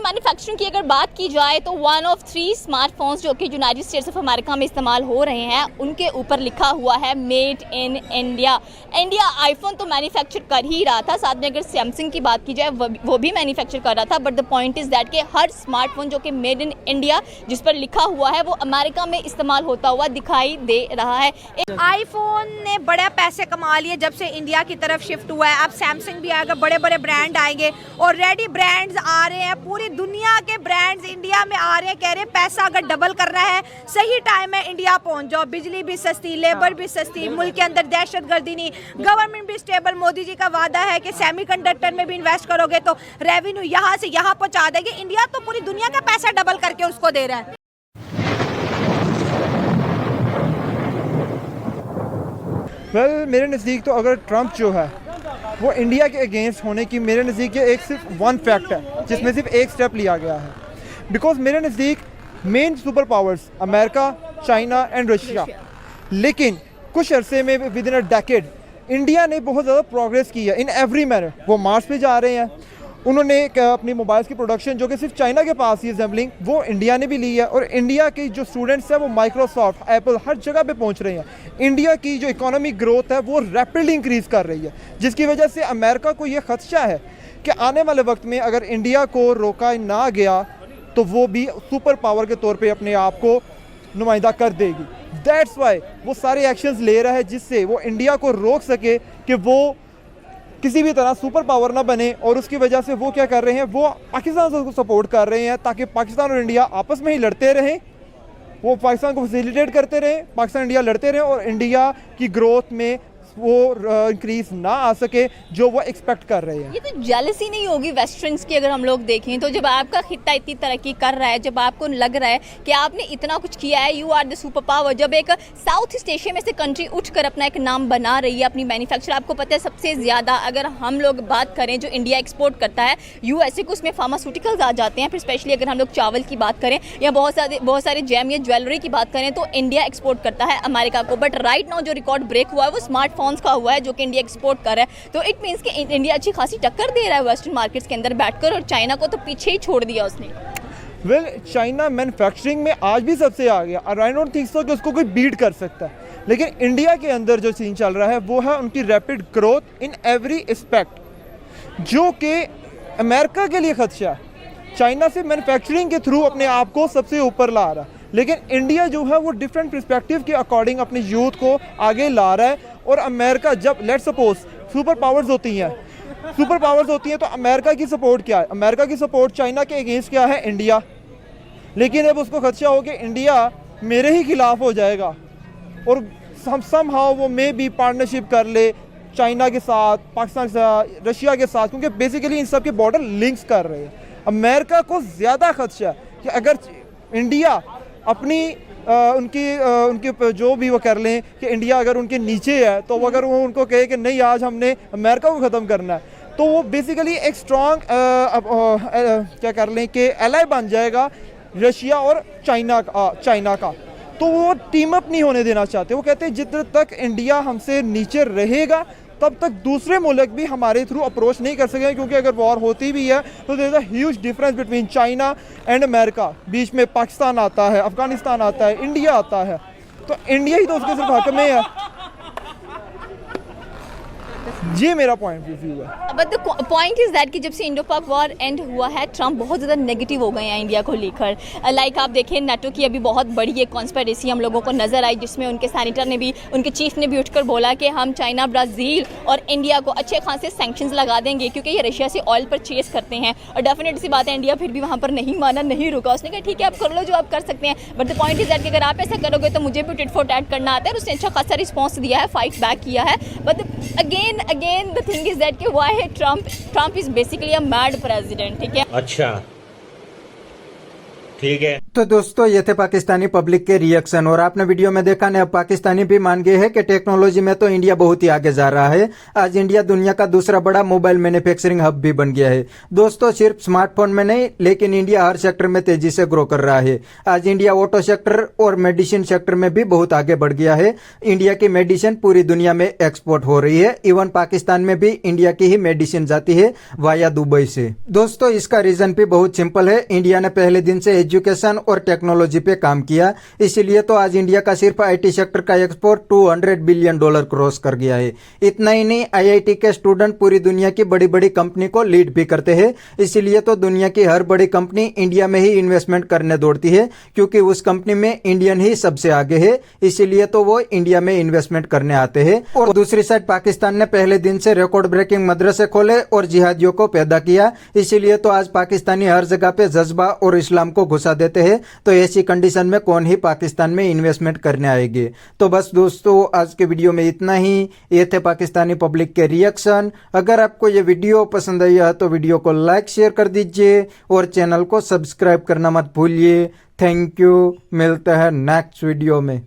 Manufacturing की अगर बात की जाए तो 1 ऑफ 3 स्मार्टफोन्स जो कि यूनाइटेड स्टेट्स ऑफ अमेरिका में इस्तेमाल हो रहे हैं उनके ऊपर लिखा हुआ है made in India. India iPhone तो मैन्युफैक्चर कर ही रहा था, साथ में अगर सैमसंग की बात की जाए वो भी मैन्युफैक्चर कर रहा था, but the point is that कि हर स्मार्टफोन जो कि मेड इन इंडिया जिस पर लिखा हुआ है वो अमेरिका में इस्तेमाल होता हुआ दिखाई दे रहा है। आईफोन ने बड़े पैसे कमा लिए जब से इंडिया की तरफ शिफ्ट हुआ है। अब सैमसंग भी आएगा, बड़े बड़े ब्रांड आएंगे, ऑलरेडी ब्रांड्स आ रहे हैं, पूरी दुनिया के ब्रांड्स इंडिया में आ रहे हैं। कह रहे हैं पैसा अगर डबल करना है सही टाइम में इंडिया पहुंच जाओ, बिजली भी सस्ती, लेबर भी सस्ती, मुल्क के अंदर दहशतगर्दी नहीं, गवर्नमेंट भी स्टेबल। मोदी जी का वादा है कि सेमीकंडक्टर में भी इन्वेस्ट करोगे तो रेवेन्यू यहाँ से यहाँ पहुँचा देंगे। इंडिया तो पूरी दुनिया का पैसा डबल करके उसको दे रहा है। मेरे नज़दीक तो अगर ट्रंप जो है वो इंडिया के अगेंस्ट होने की मेरे नज़दीक एक सिर्फ वन फैक्ट है जिसमें सिर्फ एक स्टेप लिया गया है। बिकॉज मेरे नज़दीक main super powers America, China and Russia, लेकिन कुछ अरसे में with in a decade India ने बहुत ज़्यादा प्रोग्रेस की है इन एवरी मैनर। वो मार्स पे जा रहे हैं, उन्होंने अपनी मोबाइल्स की प्रोडक्शन जो कि सिर्फ चाइना के पास ही असेंबलिंग वो इंडिया ने भी ली है, और इंडिया के जो स्टूडेंट्स हैं वो माइक्रोसॉफ्ट, एप्पल हर जगह पे पहुंच रहे हैं। इंडिया की जो इकोनॉमिक ग्रोथ है वो रैपिडली इंक्रीज़ कर रही है, जिसकी वजह से अमेरिका को ये खदशा है कि आने वाले वक्त में अगर इंडिया को रोका ना गया तो वो भी सुपर पावर के तौर पर अपने आप को नुमाइंदा कर देगी। दैट्स वाई वो सारे एक्शंस ले रहा है जिससे वो इंडिया को रोक सके कि वो किसी भी तरह सुपर पावर ना बने। और उसकी वजह से वो क्या कर रहे हैं, वो पाकिस्तान को सपोर्ट कर रहे हैं ताकि पाकिस्तान और इंडिया आपस में ही लड़ते रहें, वो पाकिस्तान को फैसिलिटेट करते रहें, पाकिस्तान इंडिया लड़ते रहें और इंडिया की ग्रोथ में वो इंक्रीज ना आ सके जो वो एक्सपेक्ट कर रहे हैं। ये तो जेलसी नहीं होगी वेस्टर्न्स की? अगर हम लोग देखें तो जब आपका खित्ता इतनी तरक्की कर रहा है, जब आपको लग रहा है कि आपने इतना कुछ किया है, you are the super power, जब एक साउथ ईस्ट एशिया में से कंट्री उठकर अपना एक नाम बना रही है, अपनी मैन्युफैक्चर, आपको पता है सबसे ज़्यादा अगर हम लोग बात करें जो इंडिया एक्सपोर्ट करता है यूएसए को, उसमें फार्मास्यूटिकल्स आ जाते हैं। फिर स्पेशली अगर हम लोग चावल की बात करें या बहुत सारे जेम या ज्वेलरी की बात करें तो इंडिया एक्सपोर्ट करता है अमेरिका को। बट राइट नाउ जो रिकॉर्ड ब्रेक हुआ है वो स्मार्टफोन का हुआ है जो कि इंडिया एक्सपोर्ट कर रहा है। तो इट मींस कि इंडिया अच्छी खासी टक्कर दे रहा है वेस्टर्न मार्केट्स के अंदर बैठकर, और चाइना को तो पीछे ही छोड़ दिया उसने। चाइना मैन्युफैक्चरिंग में आज भी सबसे आ गया और आई डोंट थिंक सो कि उसको कोई बीट कर सकता है। लेकिन इंडिया के अंदर जो सीन चल रहा है वो है उनकी rapid growth in every aspect, जो कि अमेरिका के लिए खदशा है। चाइना से मैन्युफैक्चरिंग के थ्रू अपने आप को सबसे ऊपर ला रहा है, लेकिन इंडिया जो है वो डिफरेंट पर्सपेक्टिव के अकॉर्डिंग अपने यूथ को आगे ला रहा है। और अमेरिका जब लेट्स सपोज सुपर पावर्स होती हैं तो अमेरिका की सपोर्ट क्या है? अमेरिका की सपोर्ट चाइना के अगेंस्ट क्या है? इंडिया। लेकिन अब उसको खदशा हो कि इंडिया मेरे ही खिलाफ हो जाएगा और हम समहाउ वो मे भी पार्टनरशिप कर ले चाइना के साथ, पाकिस्तान के साथ, रशिया के साथ, क्योंकि बेसिकली इन सब के बॉर्डर लिंक्स कर रहे हैं। अमेरिका को ज़्यादा खदशा है कि अगर इंडिया अपनी उनकी जो भी वो कर लें कि इंडिया अगर उनके नीचे है तो वो अगर वो उनको कहे कि नहीं आज हमने अमेरिका को ख़त्म करना है, तो वो बेसिकली एक स्ट्रॉन्ग क्या कर लें कि एलाई बन जाएगा रशिया और चाइना का। तो वो टीम अप नहीं होने देना चाहते। वो कहते हैं जितने तक इंडिया हमसे नीचे रहेगा तब तक दूसरे मुल्क भी हमारे थ्रू अप्रोच नहीं कर सकेंगे, क्योंकि अगर वॉर होती भी है तो there is a huge difference between China and America. बीच में पाकिस्तान आता है, अफगानिस्तान आता है, इंडिया आता है, तो इंडिया ही तो उसके सिर्फ हक में है। ये मेरा पॉइंट ऑफ व्यू है। But the point is that कि जब से इंडो पाक वॉर एंड हुआ है ट्रंप बहुत ज़्यादा नेगेटिव हो गए हैं इंडिया को लेकर। लाइक आप देखें नाटो की अभी बहुत बड़ी एक कॉन्स्पिरेसी हम लोगों को नज़र आई, जिसमें उनके सैनिटर ने भी, उनके चीफ ने भी उठकर बोला कि हम चाइना, ब्राज़ील और इंडिया को अच्छे खासे सैंक्शंस लगा देंगे क्योंकि ये रशिया से ऑयल परचेज करते हैं। और डेफिनेट सी बात है इंडिया फिर भी वहाँ पर नहीं माना, नहीं रुका। उसने कहा ठीक है आप कर लो जो आप कर सकते हैं, but the point is that कि अगर आप ऐसा करोगे तो मुझे भी टिट फॉर टैट करना आता है। उसने अच्छा खासा रिस्पॉन्स दिया है, फाइट बैक किया है। But again the thing is that कि व्हाई है Trump is basically a mad president. ठीक है, अच्छा ठीक है। तो दोस्तों ये थे पाकिस्तानी पब्लिक के रिएक्शन। और आपने वीडियो में देखा ना, अब पाकिस्तानी भी मान गए हैं कि टेक्नोलॉजी में तो इंडिया बहुत ही आगे जा रहा है। आज इंडिया दुनिया का दूसरा बड़ा मोबाइल मैन्युफैक्चरिंग हब भी बन गया है। दोस्तों सिर्फ स्मार्टफोन में नहीं, लेकिन इंडिया हर सेक्टर में तेजी से ग्रो कर रहा है। आज इंडिया ऑटो सेक्टर और मेडिसिन सेक्टर में भी बहुत आगे बढ़ गया है। इंडिया की मेडिसिन पूरी दुनिया में एक्सपोर्ट हो रही है। इवन पाकिस्तान में भी इंडिया की ही मेडिसिन जाती है वाया दुबई से। दोस्तों इसका रीजन भी बहुत सिंपल है। इंडिया ने पहले दिन से एजुकेशन और टेक्नोलॉजी पे काम किया, इसीलिए तो आज इंडिया का सिर्फ आईटी सेक्टर का एक्सपोर्ट $200 बिलियन क्रॉस कर गया है। इतना ही नहीं, आईआईटी के स्टूडेंट पूरी दुनिया की बड़ी बड़ी कंपनी को लीड भी करते हैं। इसीलिए तो दुनिया की हर बड़ी कंपनी इंडिया में ही इन्वेस्टमेंट करने दौड़ती है, क्योंकि उस कंपनी में इंडियन ही सबसे आगे है। इसीलिए तो वो इंडिया में इन्वेस्टमेंट करने आते हैं। और दूसरी साइड पाकिस्तान ने पहले दिन से रिकॉर्ड ब्रेकिंग मदरसे खोले और जिहादियों को पैदा किया। इसीलिए तो आज पाकिस्तानी हर जगह पे जज्बा और इस्लाम को घुसा देते हैं। तो ऐसी कंडीशन में कौन ही पाकिस्तान में इन्वेस्टमेंट करने आएंगे। तो बस दोस्तों आज के वीडियो में इतना ही। ये थे पाकिस्तानी पब्लिक के रिएक्शन। अगर आपको ये वीडियो पसंद आया तो वीडियो को लाइक शेयर कर दीजिए और चैनल को सब्सक्राइब करना मत भूलिए। Thank you. मिलते हैं नेक्स्ट वीडियो में।